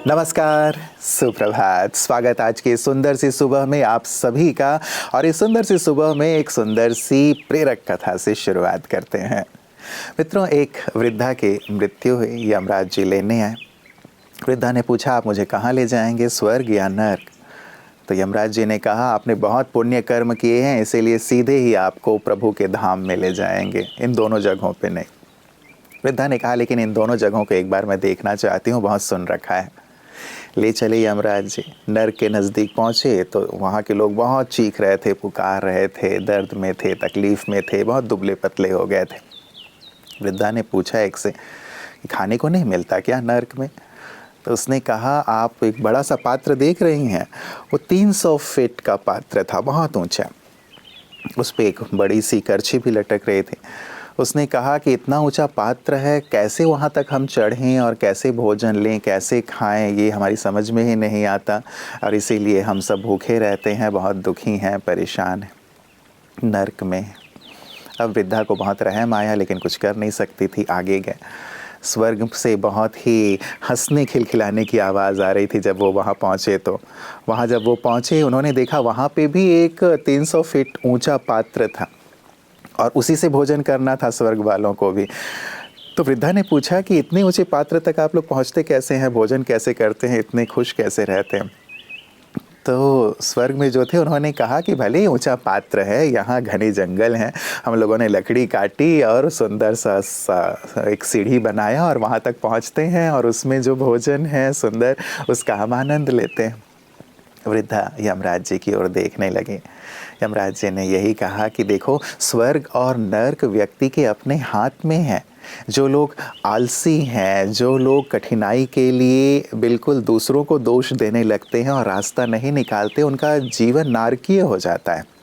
नमस्कार, सुप्रभात। स्वागत आज की सुंदर सी सुबह में आप सभी का। और इस सुंदर सी सुबह में एक सुंदर सी प्रेरक कथा से शुरुआत करते हैं। मित्रों, एक वृद्धा की मृत्यु हुई। यमराज जी लेने आए। वृद्धा ने पूछा, आप मुझे कहाँ ले जाएंगे, स्वर्ग या नर्क? तो यमराज जी ने कहा, आपने बहुत पुण्य कर्म किए हैं, इसीलिए सीधे ही आपको प्रभु के धाम में ले जाएंगे, इन दोनों जगहों पे नहीं। वृद्धा ने कहा, लेकिन इन दोनों जगहों को एक बार मैं देखना चाहती हूँ, बहुत सुन रखा है। ले चले यमराज जी। नर्क के नज़दीक पहुँचे तो वहाँ के लोग बहुत चीख रहे थे, पुकार रहे थे, दर्द में थे, तकलीफ़ में थे, बहुत दुबले पतले हो गए थे। वृद्धा ने पूछा एक से, खाने को नहीं मिलता क्या नर्क में? तो उसने कहा, आप एक बड़ा सा पात्र देख रही हैं, वो 300 फीट का पात्र था, बहुत ऊंचा। उस पर एक बड़ी सी करछी भी लटक रही थी। उसने कहा कि इतना ऊंचा पात्र है, कैसे वहाँ तक हम चढ़ें और कैसे भोजन लें, कैसे खाएं, ये हमारी समझ में ही नहीं आता। और इसीलिए हम सब भूखे रहते हैं, बहुत दुखी हैं, परेशान हैं, नर्क में। अब वृद्धा को बहुत रहम आया, लेकिन कुछ कर नहीं सकती थी, आगे गए। स्वर्ग से बहुत ही हंसने खिलखिलाने की आवाज़ आ रही थी जब वो वहाँ पहुँचे। तो वहाँ जब वो पहुँचे, उन्होंने देखा वहाँ पे भी एक 300 फीट ऊंचा पात्र था और उसी से भोजन करना था स्वर्ग वालों को भी। तो वृद्धा ने पूछा कि इतने ऊंचे पात्र तक आप लोग पहुँचते कैसे हैं, भोजन कैसे करते हैं, इतने खुश कैसे रहते हैं? तो स्वर्ग में जो थे उन्होंने कहा कि भले ही ऊंचा पात्र है, यहाँ घने जंगल हैं, हम लोगों ने लकड़ी काटी और सुंदर सा एक सीढ़ी बनाया और वहाँ तक पहुँचते हैं और उसमें जो भोजन है सुंदर, उसका हम आनंद लेते हैं। वृद्धा यमराज जी की ओर देखने लगी। यमराज जी ने यही कहा कि देखो, स्वर्ग और नर्क व्यक्ति के अपने हाथ में है। जो लोग आलसी हैं, जो लोग कठिनाई के लिए बिल्कुल दूसरों को दोष देने लगते हैं और रास्ता नहीं निकालते, उनका जीवन नारकीय हो जाता है।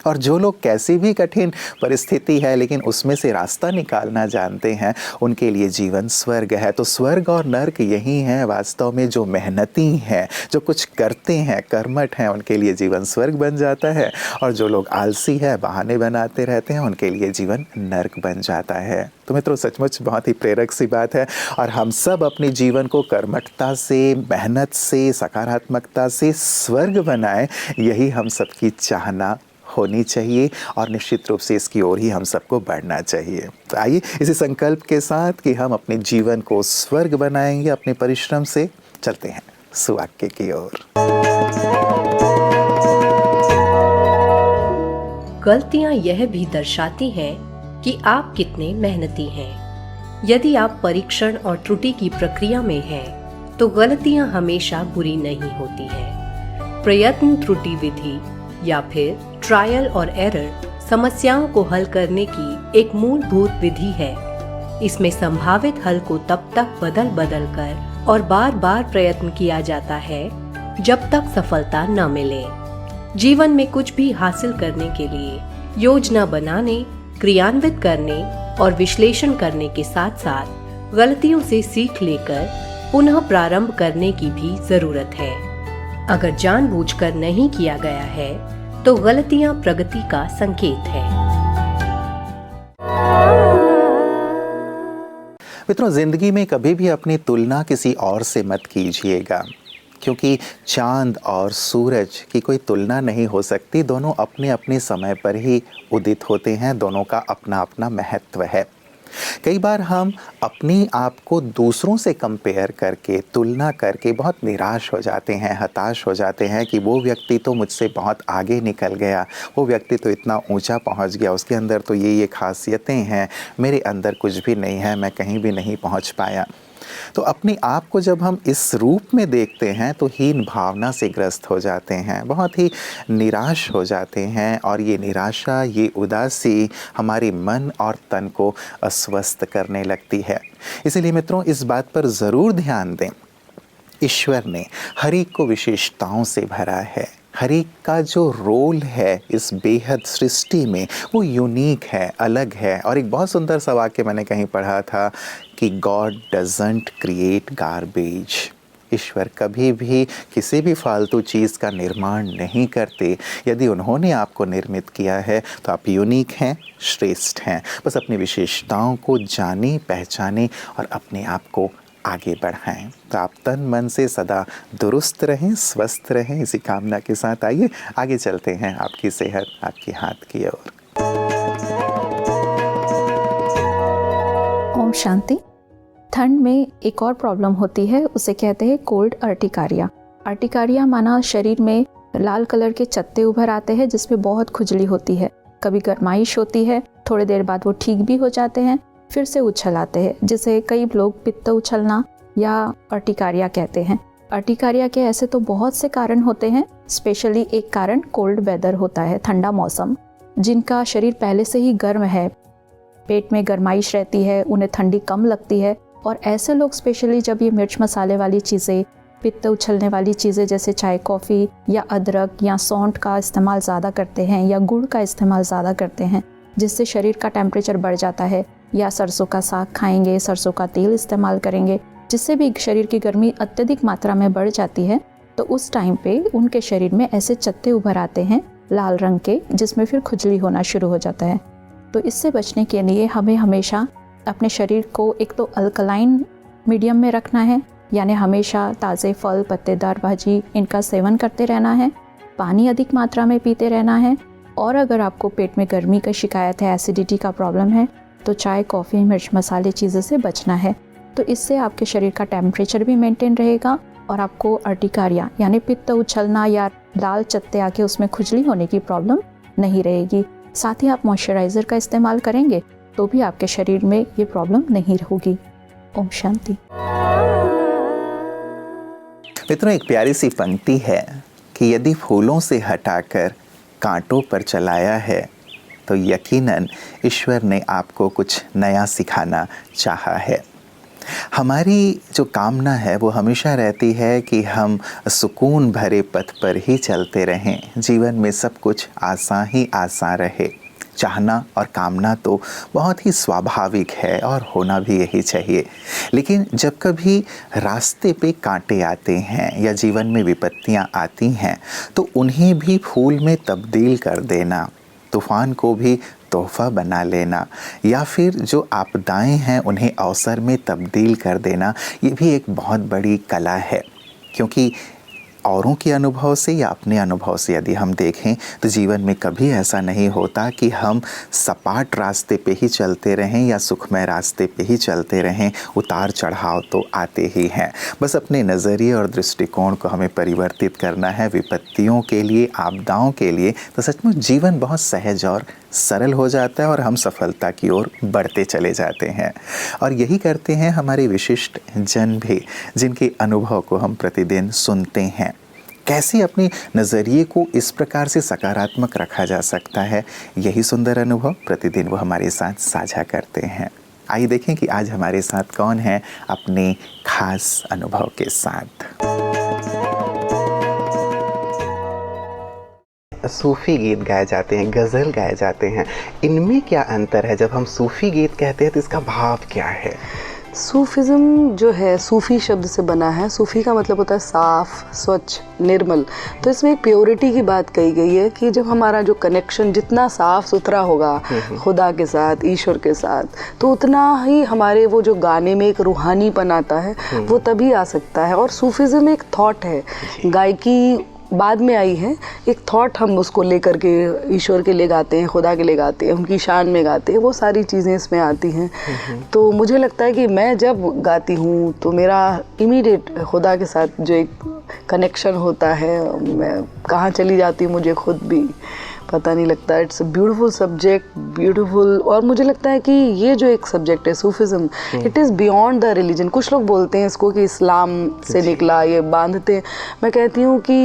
और जो लोग कैसी भी कठिन परिस्थिति है लेकिन उसमें से रास्ता निकालना जानते हैं, उनके लिए जीवन स्वर्ग है। तो स्वर्ग और नर्क यही हैं वास्तव में। जो मेहनती हैं, जो कुछ करते हैं, कर्मठ हैं, उनके लिए जीवन स्वर्ग बन जाता है। और जो लोग आलसी है, बहाने बनाते रहते हैं, उनके लिए जीवन नर्क बन जाता है। तो मित्रों, सचमुच बहुत ही प्रेरक सी बात है। और हम सब अपने जीवन को कर्मठता से, मेहनत से, सकारात्मकता से स्वर्ग बनाएं, यही हम सबकी चाहना होनी चाहिए। और निश्चित रूप से इसकी ओर ही हम सबको बढ़ना चाहिए। तो आइए इसी संकल्प के साथ कि हम अपने जीवन को स्वर्ग बनाएंगे, अपने परिश्रम से चलते हैं सुवाक्य की ओर। गलतियां यह भी दर्शाती हैं कि आप कितने मेहनती हैं। यदि आप परीक्षण और त्रुटि की प्रक्रिया में हैं, तो गलतियां हमेशा बुरी नहीं होती हैं। प्रयत्न त्रुटि विधि या फिर ट्रायल और एरर समस्याओं को हल करने की एक मूलभूत विधि है। इसमें संभावित हल को तब तक बदल कर और बार बार प्रयत्न किया जाता है जब तक सफलता न मिले। जीवन में कुछ भी हासिल करने के लिए योजना बनाने, क्रियान्वित करने और विश्लेषण करने के साथ साथ गलतियों से सीख लेकर पुनः प्रारंभ करने की भी जरूरत है। अगर जानबूझकर नहीं किया गया है तो गलतियां प्रगति का संकेत है। मित्रों, जिंदगी में कभी भी अपनी तुलना किसी और से मत कीजिएगा, क्योंकि चांद और सूरज की कोई तुलना नहीं हो सकती। दोनों अपने अपने समय पर ही उदित होते हैं, दोनों का अपना अपना महत्व है। कई बार हम अपनी आप को दूसरों से कंपेयर करके, तुलना करके बहुत निराश हो जाते हैं, हताश हो जाते हैं कि वो व्यक्ति तो मुझसे बहुत आगे निकल गया, वो व्यक्ति तो इतना ऊंचा पहुंच गया, उसके अंदर तो ये खासियतें हैं, मेरे अंदर कुछ भी नहीं है, मैं कहीं भी नहीं पहुंच पाया। तो अपने आप को जब हम इस रूप में देखते हैं तो हीन भावना से ग्रस्त हो जाते हैं, बहुत ही निराश हो जाते हैं। और ये निराशा, ये उदासी हमारे मन और तन को अस्वस्थ करने लगती है। इसीलिए मित्रों, इस बात पर ज़रूर ध्यान दें, ईश्वर ने हर एक को विशेषताओं से भरा है। हर एक का जो रोल है इस बेहद सृष्टि में, वो यूनिक है, अलग है। और एक बहुत सुंदर सा वाक्य मैंने कहीं पढ़ा था कि गॉड डजंट क्रिएट गार्बेज। ईश्वर कभी भी किसी भी फालतू चीज़ का निर्माण नहीं करते। यदि उन्होंने आपको निर्मित किया है तो आप यूनिक हैं, श्रेष्ठ हैं। बस अपनी विशेषताओं को जाने, पहचाने और अपने आप को आगे बढ़ाएं। तो आप तन मन से सदा दुरुस्त रहें, स्वस्थ रहें, इसी कामना के साथ आइए आगे चलते हैं आपकी सेहत आपके हाथ की ओर। ओम शांति। ठंड में एक और प्रॉब्लम होती है, उसे कहते हैं कोल्ड अर्टिकारिया। अर्टिकारिया माना शरीर में लाल कलर के चत्ते उभर आते हैं जिसमें बहुत खुजली होती है, कभी गर्माइश होती है, थोड़े देर बाद वो ठीक भी हो जाते हैं, फिर से उछल आते हैं, जिसे कई लोग पित्त उछलना या अर्टिकारिया कहते हैं। अर्टिकारिया के ऐसे तो बहुत से कारण होते हैं, स्पेशली एक कारण कोल्ड वेदर होता है, ठंडा मौसम। जिनका शरीर पहले से ही गर्म है, पेट में गर्माइश रहती है, उन्हें ठंडी कम लगती है, और ऐसे लोग स्पेशली जब ये मिर्च मसाले वाली चीज़ें, पित्त उछलने वाली चीज़ें जैसे चाय कॉफ़ी या अदरक या सौंठ का इस्तेमाल ज़्यादा करते हैं या गुड़ का इस्तेमाल ज़्यादा करते हैं, जिससे शरीर का टेम्परेचर बढ़ जाता है, या सरसों का साग खाएंगे, सरसों का तेल इस्तेमाल करेंगे, जिससे भी शरीर की गर्मी अत्यधिक मात्रा में बढ़ जाती है, तो उस टाइम पे उनके शरीर में ऐसे चत्ते उभर आते हैं लाल रंग के, जिसमें फिर खुजली होना शुरू हो जाता है। तो इससे बचने के लिए हमें हमेशा अपने शरीर को एक तो अल्कलाइन मीडियम में रखना है, यानी हमेशा ताज़े फल, पत्तेदार भाजी, इनका सेवन करते रहना है, पानी अधिक मात्रा में पीते रहना है, और अगर आपको पेट में गर्मी की शिकायत है, एसिडिटी का प्रॉब्लम है, तो चाय कॉफ़ी मिर्च मसाले चीज़ों से बचना है। तो इससे आपके शरीर का टेम्परेचर भी मेंटेन रहेगा और आपको अर्टिकारिया यानी पित्त उछलना या लाल चत्ते आके उसमें खुजली होने की प्रॉब्लम नहीं रहेगी। साथ ही आप मॉइस्चराइज़र का इस्तेमाल करेंगे तो भी आपके शरीर में ये प्रॉब्लम नहीं होगी। ओम शांति। मित्रों, एक प्यारी सी पंक्ति है कि यदि फूलों से हटाकर कांटों पर चलाया है तो यकीनन ईश्वर ने आपको कुछ नया सिखाना चाहा है। हमारी जो कामना है वो हमेशा रहती है कि हम सुकून भरे पथ पर ही चलते रहें, जीवन में सब कुछ आसान ही आसान रहे। चाहना और कामना तो बहुत ही स्वाभाविक है और होना भी यही चाहिए, लेकिन जब कभी रास्ते पे कांटे आते हैं या जीवन में विपत्तियां आती हैं तो उन्हें भी फूल में तब्दील कर देना, तूफ़ान को भी तोहफ़ा बना लेना, या फिर जो आपदाएं हैं उन्हें अवसर में तब्दील कर देना, ये भी एक बहुत बड़ी कला है। क्योंकि औरों के अनुभव से या अपने अनुभव से यदि हम देखें तो जीवन में कभी ऐसा नहीं होता कि हम सपाट रास्ते पे ही चलते रहें या सुखमय रास्ते पे ही चलते रहें। उतार चढ़ाव तो आते ही हैं। बस अपने नज़रिए और दृष्टिकोण को हमें परिवर्तित करना है विपत्तियों के लिए, आपदाओं के लिए, तो सचमुच जीवन बहुत सहज और सरल हो जाता है और हम सफलता की ओर बढ़ते चले जाते हैं। और यही करते हैं हमारे विशिष्ट जन भी, जिनके अनुभव को हम प्रतिदिन सुनते हैं। कैसे अपने नज़रिए को इस प्रकार से सकारात्मक रखा जा सकता है, यही सुंदर अनुभव प्रतिदिन वो हमारे साथ साझा करते हैं। आइए देखें कि आज हमारे साथ कौन है अपने खास अनुभव के साथ। सूफ़ी गीत गाए जाते हैं, गज़ल गाए जाते हैं, इनमें क्या अंतर है? जब हम सूफ़ी गीत कहते हैं तो इसका भाव क्या है? सूफिज़्म जो है सूफ़ी शब्द से बना है। सूफ़ी का मतलब होता है साफ़, स्वच्छ, निर्मल। तो इसमें एक प्योरिटी की बात कही गई है कि जब हमारा जो कनेक्शन जितना साफ़ सुथरा होगा खुदा के साथ, ईश्वर के साथ, तो उतना ही हमारे वो जो गाने में एक रूहानीपन आता है वो तभी आ सकता है। और सूफिज़्म एक थॉट है, गायकी बाद में आई है। एक थॉट हम उसको लेकर के ईश्वर के लिए गाते हैं, खुदा के लिए गाते हैं, उनकी शान में गाते हैं, वो सारी चीज़ें इसमें आती हैं। तो मुझे लगता है कि मैं जब गाती हूँ तो मेरा इमीडिएट खुदा के साथ जो एक कनेक्शन होता है, मैं कहाँ चली जाती हूँ मुझे खुद भी पता नहीं लगता। It's a beautiful subject, beautiful. और मुझे लगता है कि ये जो एक सब्जेक्ट है sufism, it is beyond the religion. कुछ लोग बोलते हैं इसको कि इस्लाम से निकला, ये बांधते हैं। मैं कहती हूँ कि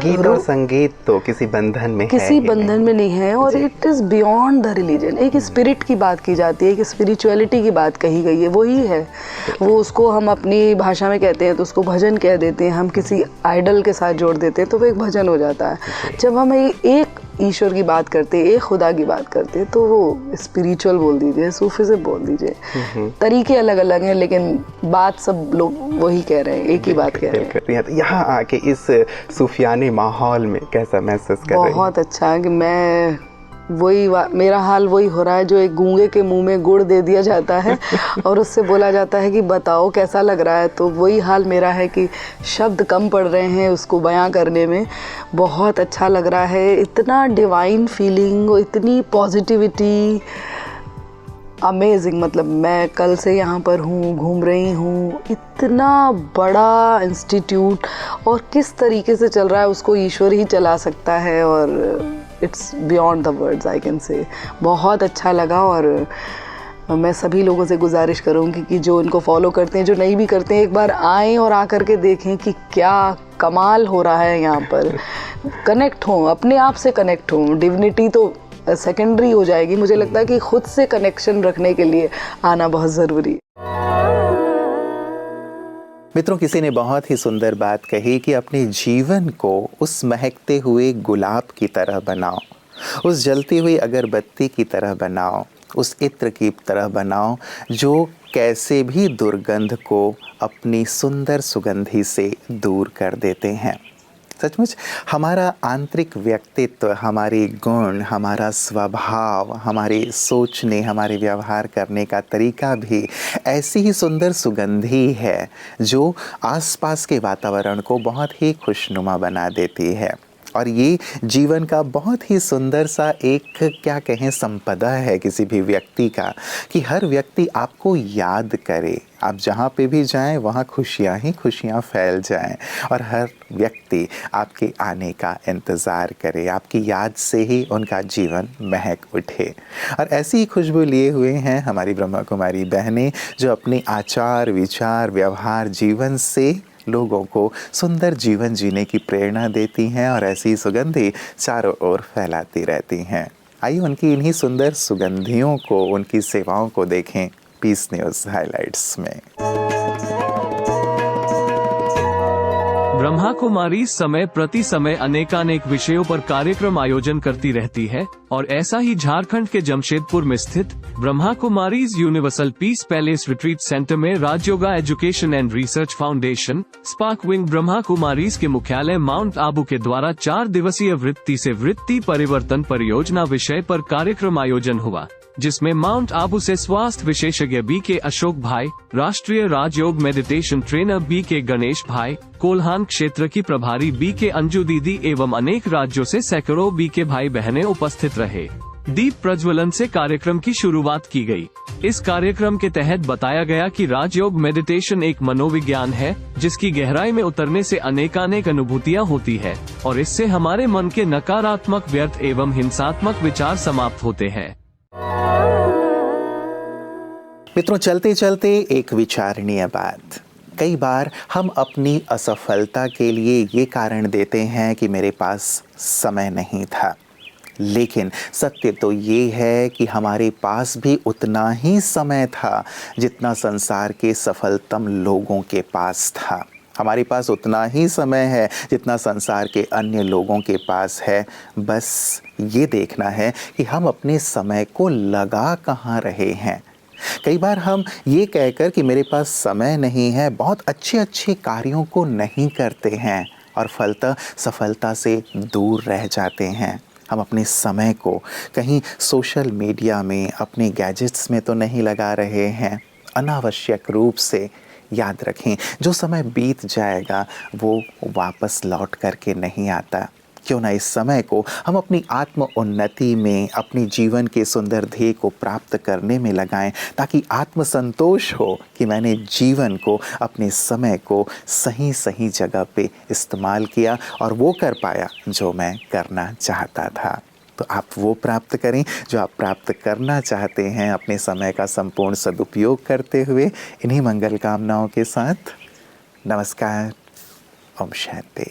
गीत और संगीत तो किसी बंधन में किसी बंधन में नहीं है, और it is beyond the religion. एक स्पिरिट की बात की जाती है, एक स्पिरिचुअलिटी की बात कही गई है, वही है वो। उसको हम अपनी भाषा में कहते हैं तो उसको भजन कह देते हैं, हम किसी आइडल के साथ जोड़ देते हैं तो वो एक भजन हो जाता है। जब हम एक ईश्वर की बात करते हैं, एक खुदा की बात करते हैं, तो वो स्पिरिचुअल बोल दीजिए, सूफिज़्म बोल दीजिए। तरीके अलग अलग हैं लेकिन बात सब लोग वही कह रहे हैं, एक ही बात कह रहे हैं। तो यहाँ आके इस सूफियाने माहौल में कैसा महसूस कर रही हैं? बहुत अच्छा कि मैं मेरा हाल वही हो रहा है जो एक गूंगे के मुंह में गुड़ दे दिया जाता है और उससे बोला जाता है कि बताओ कैसा लग रहा है। तो वही हाल मेरा है कि शब्द कम पड़ रहे हैं उसको बयां करने में। बहुत अच्छा लग रहा है, इतना डिवाइन फीलिंग, इतनी पॉजिटिविटी, अमेजिंग। मतलब मैं कल से यहाँ पर हूँ, घूम रही हूँ, इतना बड़ा इंस्टीट्यूट और किस तरीके से चल रहा है उसको ईश्वर ही चला सकता है और it's beyond the words I can say. बहुत अच्छा लगा और मैं सभी लोगों से गुजारिश करूँगी कि जो इनको फॉलो करते हैं, जो नहीं भी करते हैं, एक बार आएँ और आकर के देखें कि क्या कमाल हो रहा है यहाँ पर। कनेक्ट हों, अपने आप से कनेक्ट हों। डिविनिटी तो सेकेंडरी हो जाएगी। मुझे लगता है कि खुद से कनेक्शन रखने के लिए आना बहुत ज़रूरी है। मित्रों, किसी ने बहुत ही सुंदर बात कही कि अपने जीवन को उस महकते हुए गुलाब की तरह बनाओ, उस जलती हुई अगरबत्ती की तरह बनाओ, उस इत्र की तरह बनाओ जो कैसे भी दुर्गंध को अपनी सुंदर सुगंधी से दूर कर देते हैं। सचमुच हमारा आंतरिक व्यक्तित्व, हमारे गुण, हमारा स्वभाव, हमारे सोचने, हमारे व्यवहार करने का तरीका भी ऐसी ही सुंदर सुगंधी है जो आसपास के वातावरण को बहुत ही खुशनुमा बना देती है। और ये जीवन का बहुत ही सुंदर सा एक क्या कहें संपदा है किसी भी व्यक्ति का, कि हर व्यक्ति आपको याद करे। आप जहाँ पे भी जाएं वहाँ खुशियाँ ही खुशियाँ फैल जाएं और हर व्यक्ति आपके आने का इंतज़ार करे, आपकी याद से ही उनका जीवन महक उठे। और ऐसी ही खुशबू लिए हुए हैं हमारी ब्रह्मा कुमारी बहनें जो अपने आचार, विचार, व्यवहार, जीवन से लोगों को सुंदर जीवन जीने की प्रेरणा देती हैं और ऐसी सुगंधी चारों ओर फैलाती रहती हैं। आइए उनकी इन्हीं सुंदर सुगंधियों को, उनकी सेवाओं को देखें पीस न्यूज़ हाइलाइट्स में। ब्रह्मा कुमारी समय प्रति समय अनेकानेक विषयों पर कार्यक्रम आयोजन करती रहती है और ऐसा ही झारखंड के जमशेदपुर में स्थित Brahma Kumaris universal peace palace retreat centre में Rajyoga education and research foundation spark wing Brahma Kumaris के मुख्यालय माउंट आबू के द्वारा 4 दिवसीय वृत्ति से वृत्ति परिवर्तन परियोजना विषय पर कार्यक्रम आयोजन हुआ, जिसमें माउंट आबू से स्वास्थ्य विशेषज्ञ BK अशोक भाई, राष्ट्रीय राजयोग मेडिटेशन ट्रेनर BK गणेश भाई, कोल्हान क्षेत्र की प्रभारी BK अंजू दीदी एवं अनेक राज्यों से सैकड़ों BK भाई बहनें उपस्थित रहे। दीप प्रज्वलन से कार्यक्रम की शुरुआत की गई। इस कार्यक्रम के तहत बताया गया कि राजयोग मेडिटेशन एक मनोविज्ञान है जिसकी गहराई में उतरने से अनेकानेक अनुभूतियाँ होती है और इससे हमारे मन के नकारात्मक, व्यर्थ एवं हिंसात्मक विचार समाप्त होते हैं। मित्रों, चलते चलते एक विचारणीय बात। कई बार हम अपनी असफलता के लिए ये कारण देते हैं कि मेरे पास समय नहीं था, लेकिन सत्य तो ये है कि हमारे पास भी उतना ही समय था जितना संसार के सफलतम लोगों के पास था। हमारे पास उतना ही समय है जितना संसार के अन्य लोगों के पास है। बस ये देखना है कि हम अपने समय को लगा कहाँ रहे हैं। कई बार हम ये कहकर कि मेरे पास समय नहीं है, बहुत अच्छे अच्छे कार्यों को नहीं करते हैं और फलतः सफलता से दूर रह जाते हैं। हम अपने समय को कहीं सोशल मीडिया में, अपने गैजेट्स में तो नहीं लगा रहे हैं। अनावश्यक रूप से याद रखें, जो समय बीत जाएगा वो वापस लौट करके नहीं आता। क्यों ना इस समय को हम अपनी आत्म उन्नति में, अपनी जीवन के सुंदर ध्येय को प्राप्त करने में लगाएं, ताकि आत्म संतोष हो कि मैंने जीवन को, अपने समय को सही सही जगह पे इस्तेमाल किया और वो कर पाया जो मैं करना चाहता था। तो आप वो प्राप्त करें जो आप प्राप्त करना चाहते हैं, अपने समय का संपूर्ण सदुपयोग करते हुए। इन्हीं मंगल कामनाओं के साथ नमस्कार। ओम शांति।